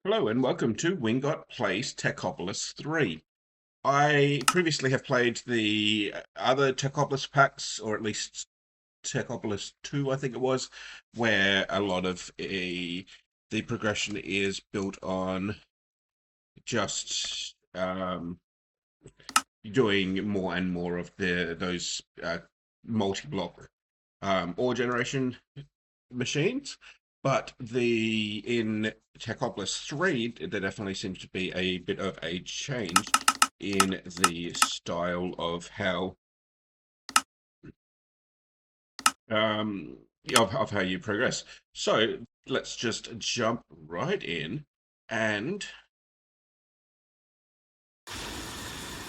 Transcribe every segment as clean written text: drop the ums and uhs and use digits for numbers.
Hello and welcome to Wingot Plays Techopolis 3. I previously have played the other Techopolis packs, or at least Techopolis 2, I think it was, where a lot of the progression is built on just doing more and more of those multi-block ore generation machines. But in Techopolis 3, there definitely seems to be a bit of a change in the style of how um, of how you progress. So let's just jump right in and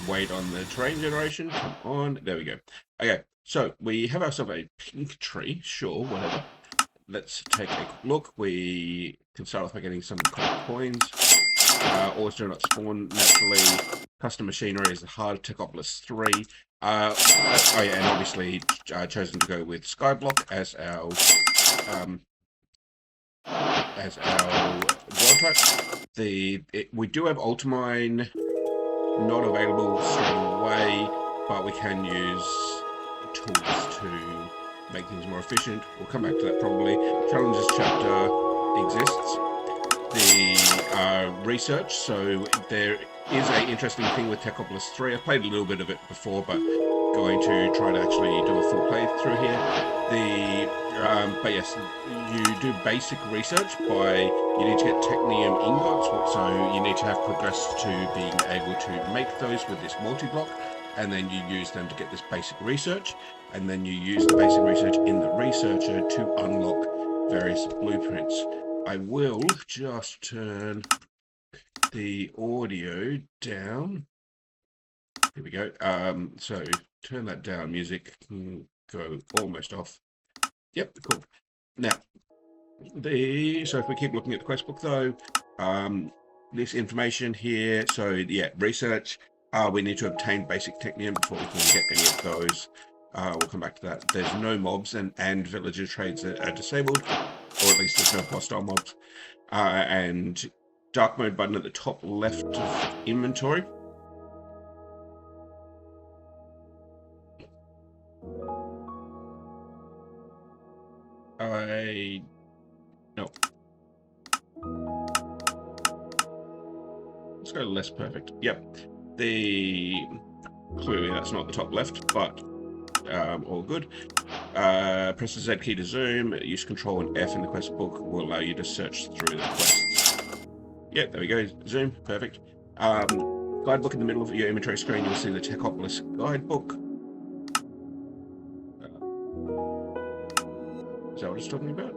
wait on the train generation. Come on, there we go. Okay, so we have ourselves a pink tree, sure, whatever. Let's take a quick look. We can start off by getting some coins. Ores do not spawn naturally. Custom machinery is the hard Techopolis 3. Oh yeah, and obviously chosen to go with skyblock as our world type. We do have ultimine not available straight away, but we can use tools to make things more efficient. We'll come back to that probably. Challenges chapter exists. The research, so there is an interesting thing with Techopolis 3. I've played a little bit of it before, but going to try to actually do a full playthrough here. But yes, you do basic research by, you need to get technium ingots, so you need to have progressed to being able to make those with this multi-block, and then you use them to get this basic research, and then you use the basic research in the researcher to unlock various blueprints. I will just turn the audio down. Here we go. So turn that down. Music can go almost off. Yep, cool. Now, so if we keep looking at the quest book though, this information here. So yeah, research. We need to obtain basic technium before we can get any of those. We'll come back to that. There's no mobs and villager trades are disabled, or at least there's no hostile mobs. And dark mode button at the top left of inventory. No. Let's go less perfect. Yep. Clearly that's not the top left, but all good. Press the Z key to zoom. Use Control and F in the quest book will allow you to search through the quests. Yeah, there we go. Zoom. Perfect. Guidebook in the middle of your inventory screen, you'll see the Techopolis guidebook. Is that what it's talking about?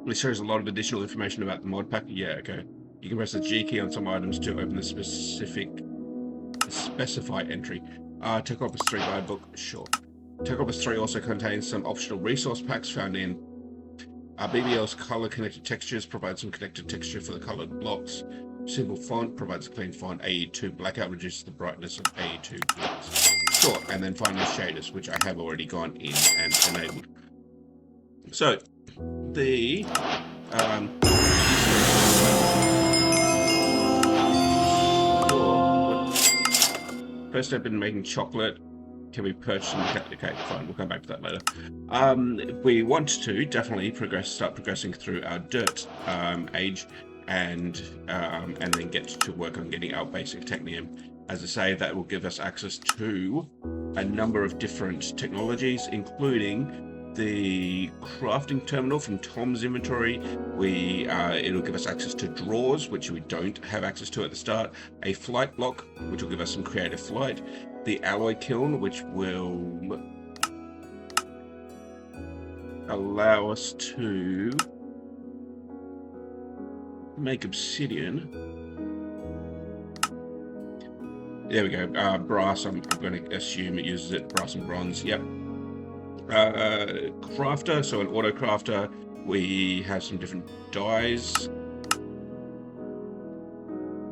It shows a lot of additional information about the mod pack. Yeah, okay. You can press the G key on some items to open the specify entry. Techopolis 3 guidebook, sure. Techopolis 3 also contains some optional resource packs found in BBL's color connected textures, provides some connected texture for the colored blocks. Simple font provides a clean font. AE2 blackout reduces the brightness of AE2 blocks. Sure, and then finally shaders, which I have already gone in and enabled. So, first step in making chocolate can be purchased in the okay, fine, we'll come back to that later. We want to definitely start progressing through our dirt age and then get to work on getting our basic technium. As I say, that will give us access to a number of different technologies, including the crafting terminal from Tom's inventory. It'll give us access to drawers, which we don't have access to at the start. A flight block, which will give us some creative flight. The alloy kiln, which will allow us to make obsidian. There we go. Brass, I'm going to assume it uses it. Brass and bronze, yep. Crafter, so an auto crafter. We have some different dyes.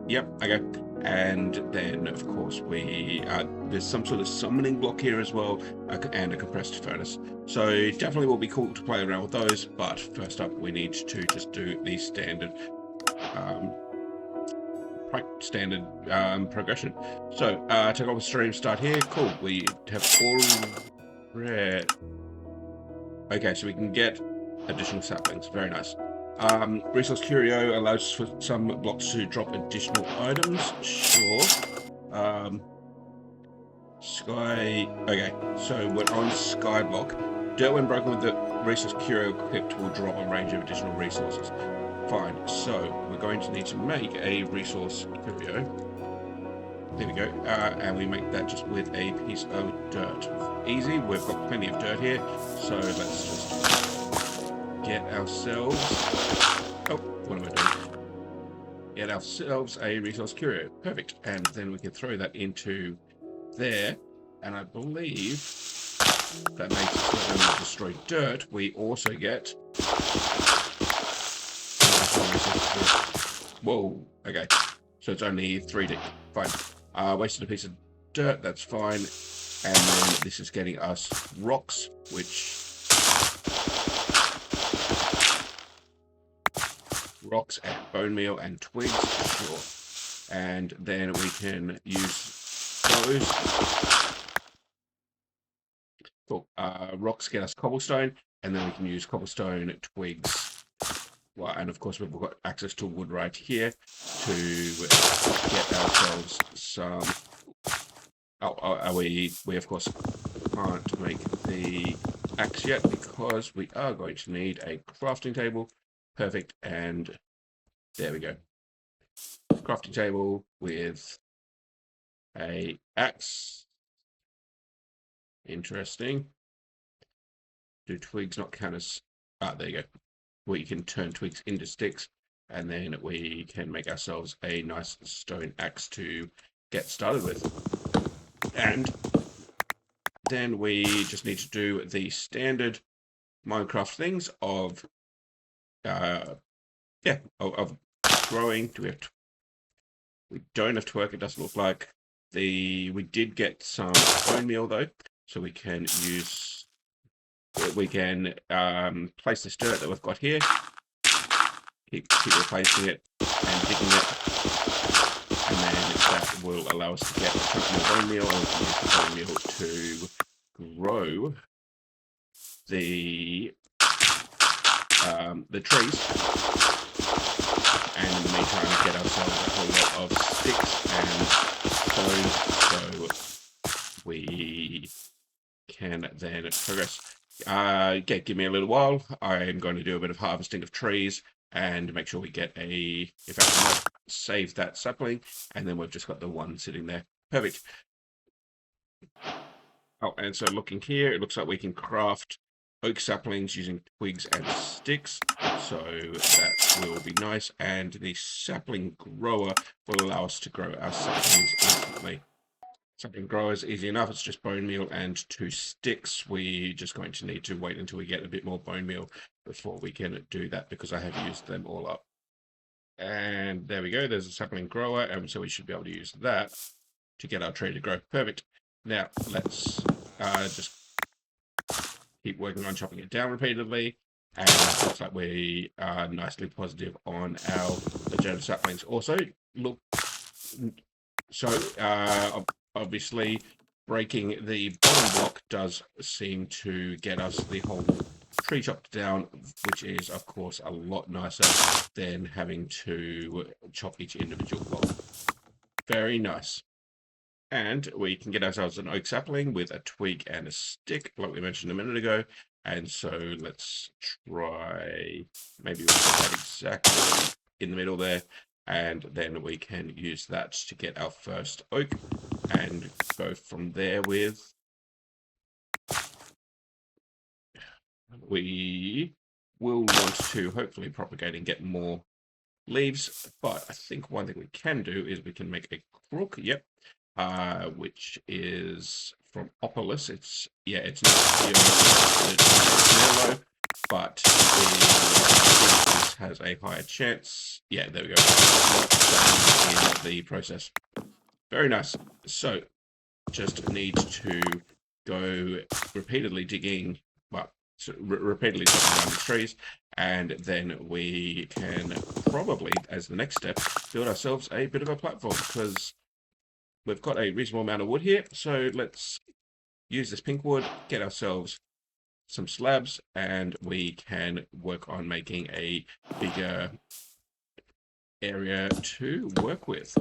Yep, okay. And then, of course, there's some sort of summoning block here as well, and a compressed furnace. So definitely will be cool to play around with those, but first up we need to just do the um, progression. So, Techopolis stream start here. Cool, we have all red. Okay, so we can get additional saplings. Very nice. Resource Curio allows for some blocks to drop additional items. Sure. Okay, so we're on skyblock. Dirt when broken with the Resource Curio equipped will drop a range of additional resources. Fine, so we're going to need to make a Resource Curio. There we go, and we make that just with a piece of dirt. Easy, we've got plenty of dirt here, so let's just get ourselves... Oh, what am I doing? Get ourselves a Resource Curio. Perfect, and then we can throw that into there, and I believe that makes it so when we destroy dirt, we also get... Whoa, okay, so it's only 3D, fine. Wasted a piece of dirt, that's fine, and then this is getting us rocks, rocks and bone meal and twigs, sure, and then we can use those. Cool. Rocks get us cobblestone, and then we can use cobblestone, twigs, well, and of course we've got access to wood right here to get ourselves some... we of course can't make the axe yet because we are going to need a crafting table. Perfect, and there we go. Crafting table with a axe. Interesting. Do twigs not count as... there you go. We can turn twigs into sticks, and then we can make ourselves a nice stone axe to get started with. And then we just need to do the standard Minecraft things of growing. We don't have to work, it doesn't look like. We did get some bone meal though, so we can place this dirt that we've got here, keep replacing it and digging it, and then that will allow us to get a chunk more bone meal, and we can use the bone meal to grow the trees, and in the meantime get ourselves a whole lot of sticks and stone, so we can then progress. Give me a little while. I'm going to do a bit of harvesting of trees and make sure we get in fact, save that sapling, and then we've just got the one sitting there. Perfect. Oh, and so looking here, it looks like we can craft oak saplings using twigs and sticks, so that will be nice, and the sapling grower will allow us to grow our saplings instantly. Sapling grower is easy enough, it's just bone meal and 2 sticks. We're just going to need to wait until we get a bit more bone meal before we can do that, because I have used them all up. And there we go, there's a sapling grower, and so we should be able to use that to get our tree to grow. Perfect. Now, let's just keep working on chopping it down repeatedly, and it looks like we are nicely positive on our legit saplings. Also, look, so obviously breaking the bottom block does seem to get us the whole tree chopped down, which is of course a lot nicer than having to chop each individual block. Very nice. And we can get ourselves an oak sapling with a twig and a stick, like we mentioned a minute ago. And so let's try, maybe we'll put that exactly in the middle there, and then we can use that to get our first oak and go from there with... We will want to hopefully propagate and get more leaves, but I think one thing we can do is we can make a crook, yep, which is from Techopolis. It's not yellow, but this has a higher chance. Yeah, there we go. In the process. Very nice. So, just need to go repeatedly digging, well, repeatedly chopping down the trees, and then we can probably, as the next step, build ourselves a bit of a platform, because we've got a reasonable amount of wood here. So let's use this pink wood, get ourselves some slabs, and we can work on making a bigger area to work with.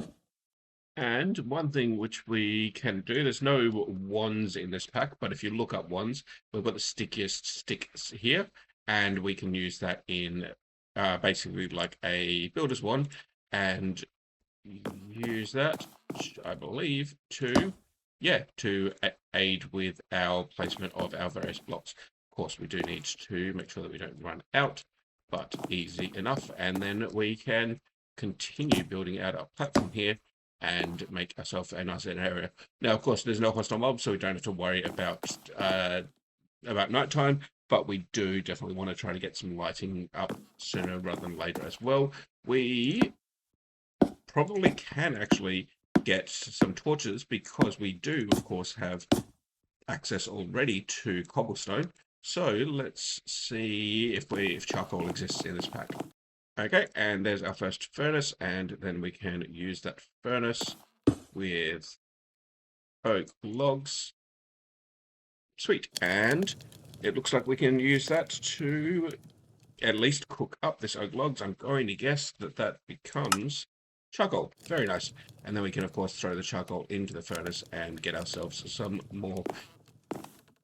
And one thing which we can do, there's no wands in this pack, but if you look up wands, we've got the stickiest sticks here, and we can use that in basically like a builder's wand, and use that, I believe, to aid with our placement of our various blocks. Of course, we do need to make sure that we don't run out, but easy enough. And then we can continue building out our platform here and make ourselves a nice area. Now, of course, there's no hostile mobs, so we don't have to worry about nighttime, but we do definitely want to try to get some lighting up sooner rather than later as well. We probably can actually get some torches, because we do, of course, have access already to cobblestone. So let's see if charcoal exists in this pack. Okay, and there's our first furnace, and then we can use that furnace with oak logs. Sweet, and it looks like we can use that to at least cook up this oak logs. I'm going to guess that that becomes charcoal. Very nice. And then we can, of course, throw the charcoal into the furnace and get ourselves some more.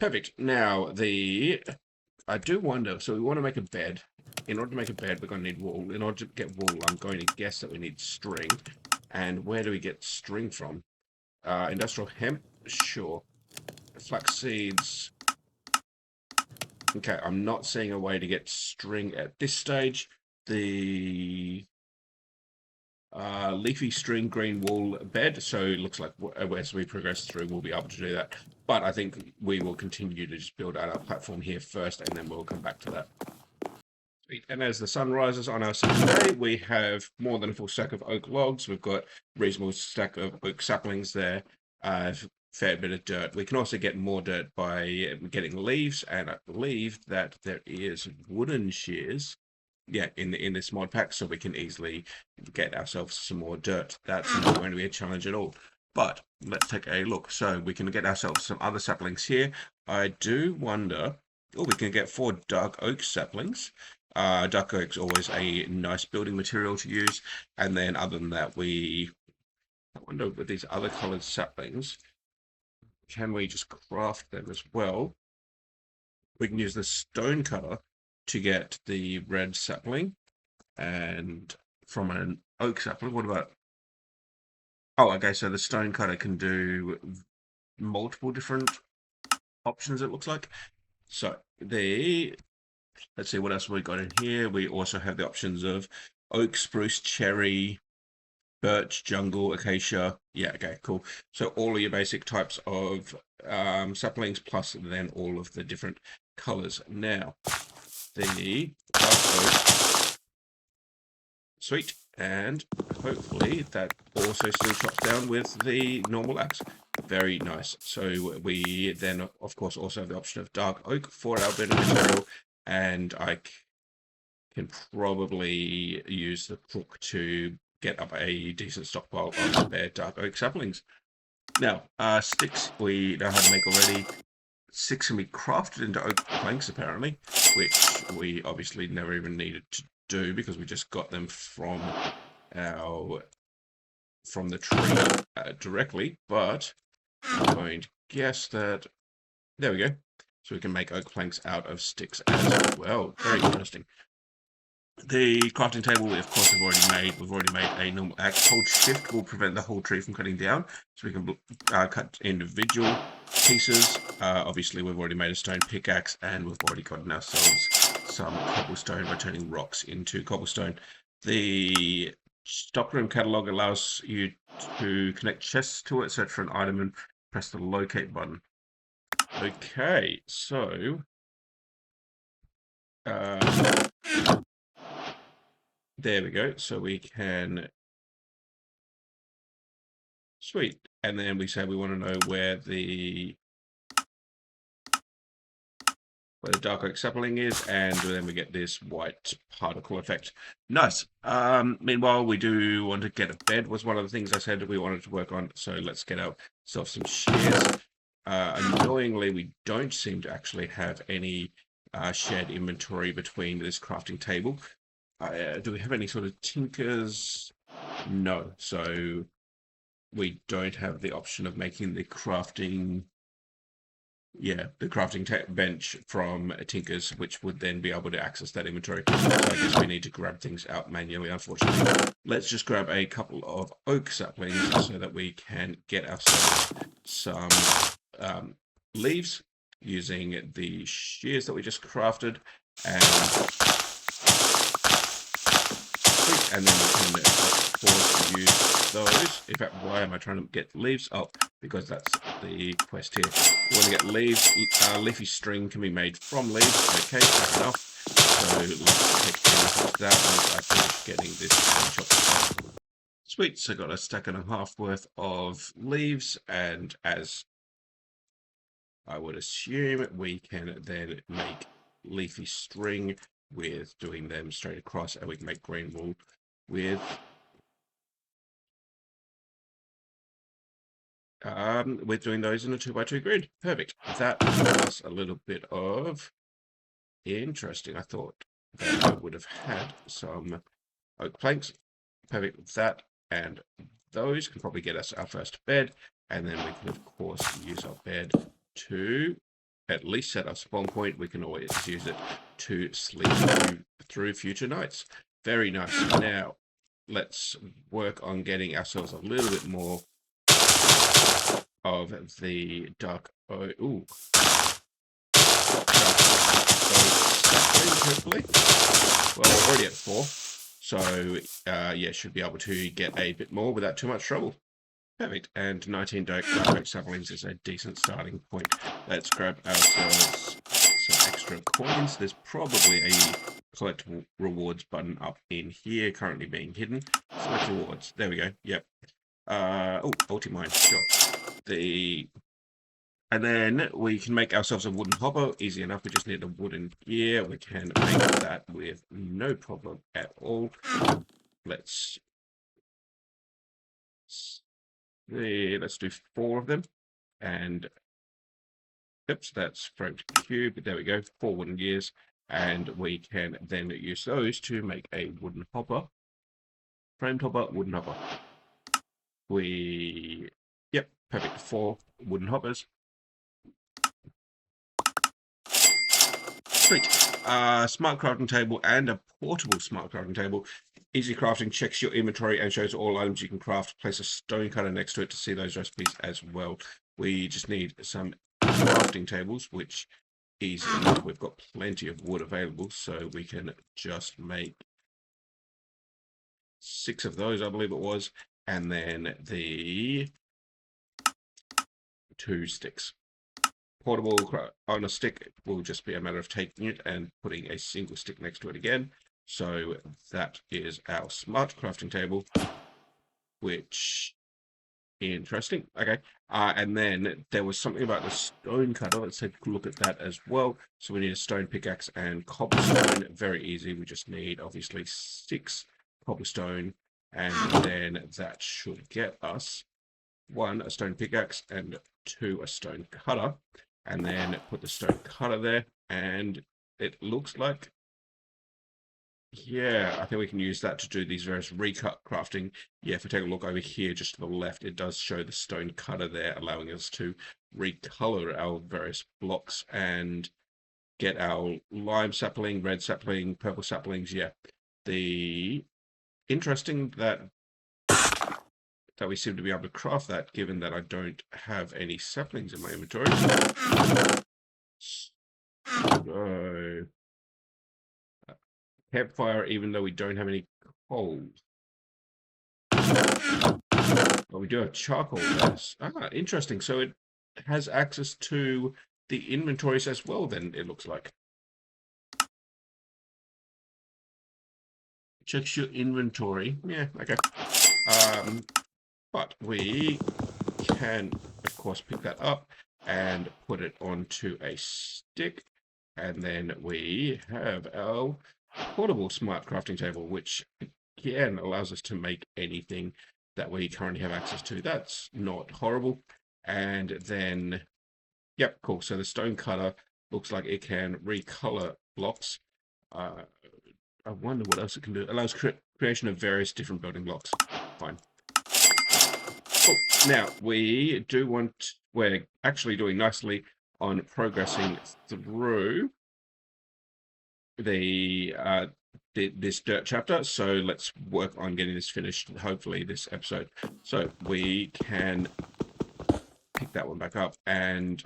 Perfect. Now, I do wonder, so we want to make a bed. In order to make a bed, we're going to need wool. In order to get wool, I'm going to guess that we need string. And where do we get string from? Industrial hemp? Sure. Flax seeds. Okay, I'm not seeing a way to get string at this stage. The leafy string green wool bed, so it looks like as we progress through, we'll be able to do that. But I think we will continue to just build out our platform here first, and then we'll come back to that. And as the sun rises on our second day, we have more than a full stack of oak logs. We've got a reasonable stack of oak saplings there, fair bit of dirt. We can also get more dirt by getting leaves, and I believe that there is wooden shears, yeah, in this mod pack, so we can easily get ourselves some more dirt. That's not going to be a challenge at all. But let's take a look. So we can get ourselves some other saplings here. I do wonder, oh, we can get 4 dark oak saplings. Dark oak's always a nice building material to use. And then other than that, I wonder with these other colored saplings, can we just craft them as well? We can use the stone cutter to get the red sapling, and from an oak sapling, what about? Oh, okay, so the stone cutter can do multiple different options, it looks like. So let's see what else we got in here. We also have the options of oak, spruce, cherry, birch, jungle, acacia. Yeah, okay, cool. So all of your basic types of saplings, plus then all of the different colors. Now, the dark oak, sweet, and hopefully that also still chops down with the normal axe. Very nice. So we then, of course, also have the option of dark oak for our bit of material, and I can probably use the crook to get up a decent stockpile of spare dark oak saplings. Now, sticks we know how to make already. Sticks can be crafted into oak planks, apparently, which we obviously never even needed to do because we just got them from the tree directly. But I'm going to guess that there we go. So we can make oak planks out of sticks as well. Very interesting. The crafting table, of course, we've already made a normal axe. Hold shift will prevent the whole tree from cutting down, so we can cut individual pieces. Obviously, we've already made a stone pickaxe, and we've already gotten ourselves some cobblestone by turning rocks into cobblestone. The stockroom catalog allows you to connect chests to it, search for an item, and press the locate button. Okay, so There we go. So we can, sweet. And then we say we want to know where the dark oak sapling is, and then we get this white particle effect. Nice. Meanwhile, we do want to get a bed, was one of the things I said we wanted to work on. So let's get ourselves some shears. Annoyingly, we don't seem to actually have any shared inventory between this crafting table. Do we have any sort of tinkers? No. So we don't have the option of making the crafting bench from Tinker's, which would then be able to access that inventory. So I guess we need to grab things out manually, unfortunately. Let's just grab a couple of oak saplings so that we can get ourselves some leaves using the shears that we just crafted. And then we can, of course, use those. In fact, why am I trying to get leaves? Oh, because that's the quest here. We want to get leaves. Leafy string can be made from leaves. Okay, fair enough. So let's take advantage of that once I finish getting this chopped. Sweet, so got a stack and a half worth of leaves, and as I would assume, we can then make leafy string with doing them straight across, and we can make green wool with doing those in a 2x2 grid. Perfect. That was a little bit of interesting. I thought that I would have had some oak planks. Perfect with that, and those can probably get us our first bed, and then we can of course use our bed to at least set our spawn point. We can always use it to sleep through future nights. Very nice. Now let's work on getting ourselves a little bit more of the dark saplings, hopefully. Well, we're already at 4, so yeah, should be able to get a bit more without too much trouble. Perfect. And 19 dark oak saplings is a decent starting point. Let's grab ourselves some extra coins. There's probably a collect rewards button up in here, currently being hidden. Select rewards. There we go. Yep. Multi-mine. Sure. And then we can make ourselves a wooden hopper. Easy enough. We just need a wooden gear. We can make that with no problem at all. Let's do 4 of them. And oops, that's framed cube. There we go. 4 wooden gears. And we can then use those to make a wooden hopper. Framed hopper, wooden hopper. Yep, perfect. 4 wooden hoppers. Sweet. Smart crafting table and a portable smart crafting table. Easy crafting checks your inventory and shows all items you can craft. Place a stone cutter next to it to see those recipes as well. We just need some crafting tables, which easy enough. We've got plenty of wood available, so we can just make 6 of those, I believe it was, and then the 2 sticks. Portable on a stick will just be a matter of taking it and putting a single stick next to it again. So that is our smart crafting table, which interesting. Okay. And then there was something about the stone cutter. Let's take a look at that as well. So we need a stone pickaxe and cobblestone. Very easy. We just need obviously 6 cobblestone, and then that should get us 1 a stone pickaxe and 2 a stone cutter. And then put the stone cutter there, and it looks like, yeah, I think we can use that to do these various recut crafting. Yeah, if we take a look over here just to the left, it does show the stone cutter there, allowing us to recolor our various blocks and get our lime sapling, red sapling, purple saplings. Yeah, the interesting that we seem to be able to craft that, given that I don't have any saplings in my inventory. So, campfire, even though we don't have any coal. But we do have charcoal. Interesting. So it has access to the inventories as well, then, it looks like. Checks your inventory. Yeah, okay. But we can, of course, pick that up and put it onto a stick. And then we have our portable smart crafting table, which again allows us to make anything that we currently have access to. That's not horrible. And then, yep, cool. So the stone cutter looks like it can recolor blocks. Uh, I wonder what else it can do. It allows creation of various different building blocks. Fine. Cool. Now, we're actually doing nicely on progressing through the this dirt chapter. So let's work on getting this finished, hopefully this episode. So we can pick that one back up, and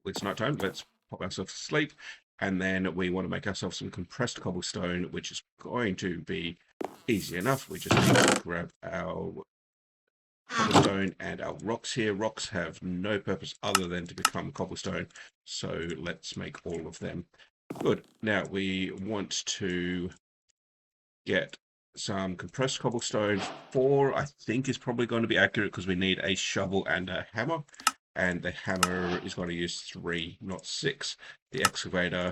it's nighttime. Let's pop ourselves to sleep, and then we want to make ourselves some compressed cobblestone, which is going to be easy enough. We just need to grab our cobblestone and our rocks here. Rocks have no purpose other than to become cobblestone, so let's make all of them. Good. Now we want to get some compressed cobblestone. 4, I think, is probably going to be accurate because we need a shovel and a hammer. And the hammer is going to use 3, not 6. The excavator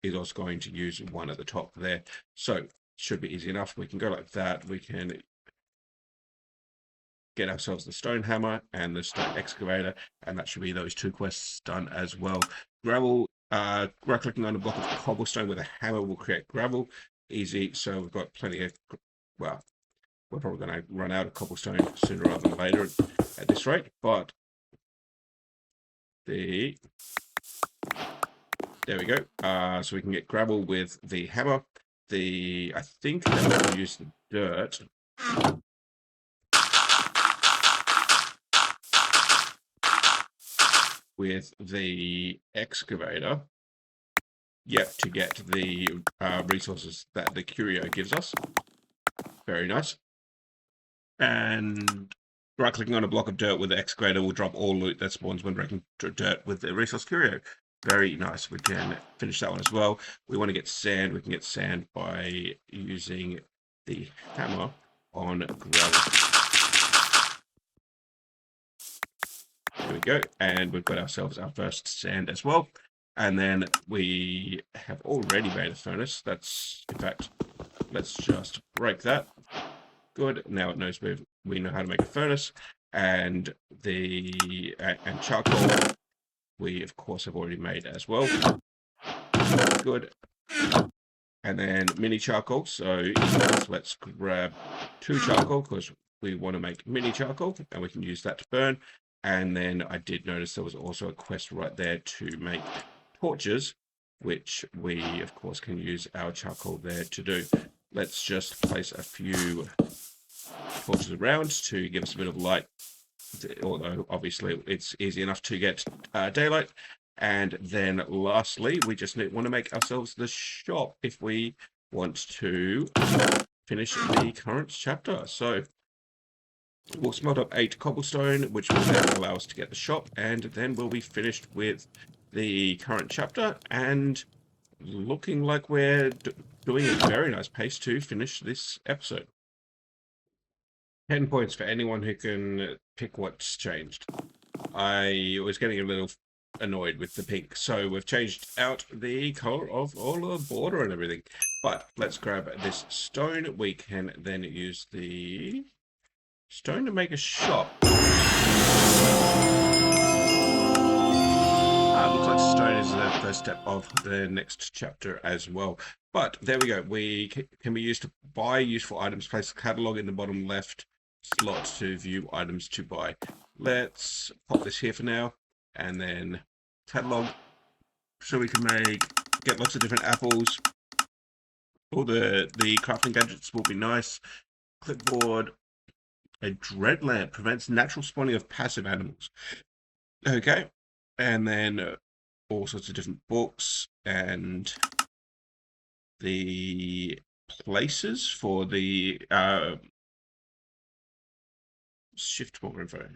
is also going to use 1 at the top there. So should be easy enough. We can go like that. We can get ourselves the stone hammer and the stone excavator, and that should be those 2 quests done as well. Gravel, right-clicking on a block of cobblestone with a hammer will create gravel. Easy, so we've got plenty of, well, we're probably going to run out of cobblestone sooner rather than later at this rate, but there we go. So we can get gravel with the hammer. I think that we'll use the dirt. With the excavator, yep, to get the resources that the curio gives us. Very nice. And right-clicking on a block of dirt with the excavator will drop all loot that spawns when breaking dirt with the resource curio. Very nice. We can finish that one as well. We want to get sand. We can get sand by using the hammer on gravel. There we go. And we've got ourselves our first sand as well. And then we have already made a furnace. That's, in fact, let's just break that. Good. Now it knows we know how to make a furnace. And and charcoal, we of course have already made as well. Good. And then mini charcoal. So let's grab 2 charcoal because we want to make mini charcoal, and we can use that to burn. And then I did notice there was also a quest right there to make torches, which we of course can use our charcoal there to do. Let's just place a few torches around to give us a bit of light, although obviously it's easy enough to get daylight. And then lastly, we just want to make ourselves the shop if we want to finish the current chapter. So we'll smelt up 8 cobblestone, which will then allow us to get the shop, and then we'll be finished with the current chapter, and looking like we're doing a very nice pace to finish this episode. 10 points for anyone who can pick what's changed. I was getting a little annoyed with the pink, so we've changed out the color of all the border and everything. But let's grab this stone. We can then use the stone to make a shop. Looks like stone is the first step of the next chapter as well. But there we go. We can be used to buy useful items. Place a catalog in the bottom left slot to view items to buy. Let's pop this here for now, and then catalog, so we can get lots of different apples. All the crafting gadgets will be nice. Clipboard. A dread lamp prevents natural spawning of passive animals. Okay, and then all sorts of different books and the places for the shift more info.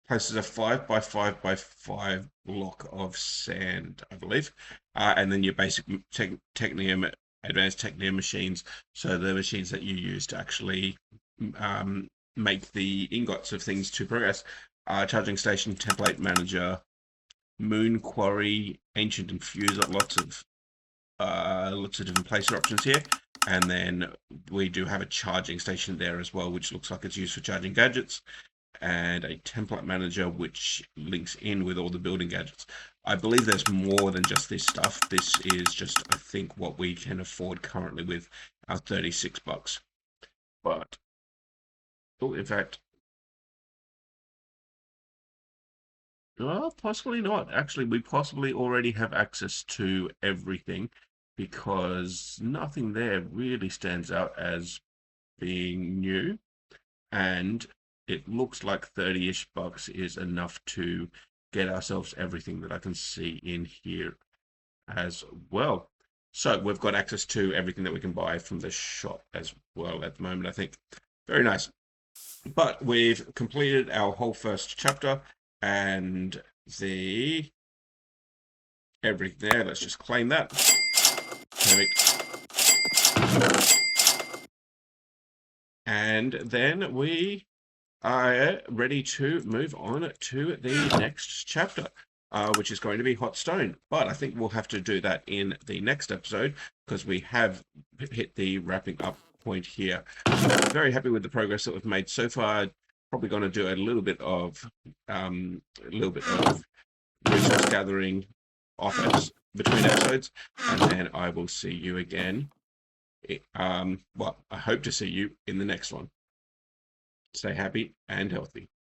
Places a 5 by 5 by 5 block of sand, I believe, and then your basic technium advanced technique machines, so the machines that you use to actually make the ingots of things to progress. Charging station, template manager, moon quarry, ancient infuser, lots of different placer options here. And then we do have a charging station there as well, which looks like it's used for charging gadgets, and a template manager which links in with all the building gadgets. I believe there's more than just this stuff. This is just, I think, what we can afford currently with our 36 bucks. But, oh, in fact, well, possibly not. Actually, we possibly already have access to everything because nothing there really stands out as being new. And it looks like 30-ish bucks is enough to get ourselves everything that I can see in here as well. So we've got access to everything that we can buy from the shop as well at the moment, I think. Very nice. But we've completed our whole first chapter and the everything there. Let's just claim that. Perfect. And then we are ready to move on to the next chapter, which is going to be Hot Stone. But I think we'll have to do that in the next episode because we have hit the wrapping up point here. Very happy with the progress that we've made so far. Probably going to do a little bit of resource gathering off between episodes, and then I will see you again. Well, I hope to see you in the next one. Stay happy and healthy.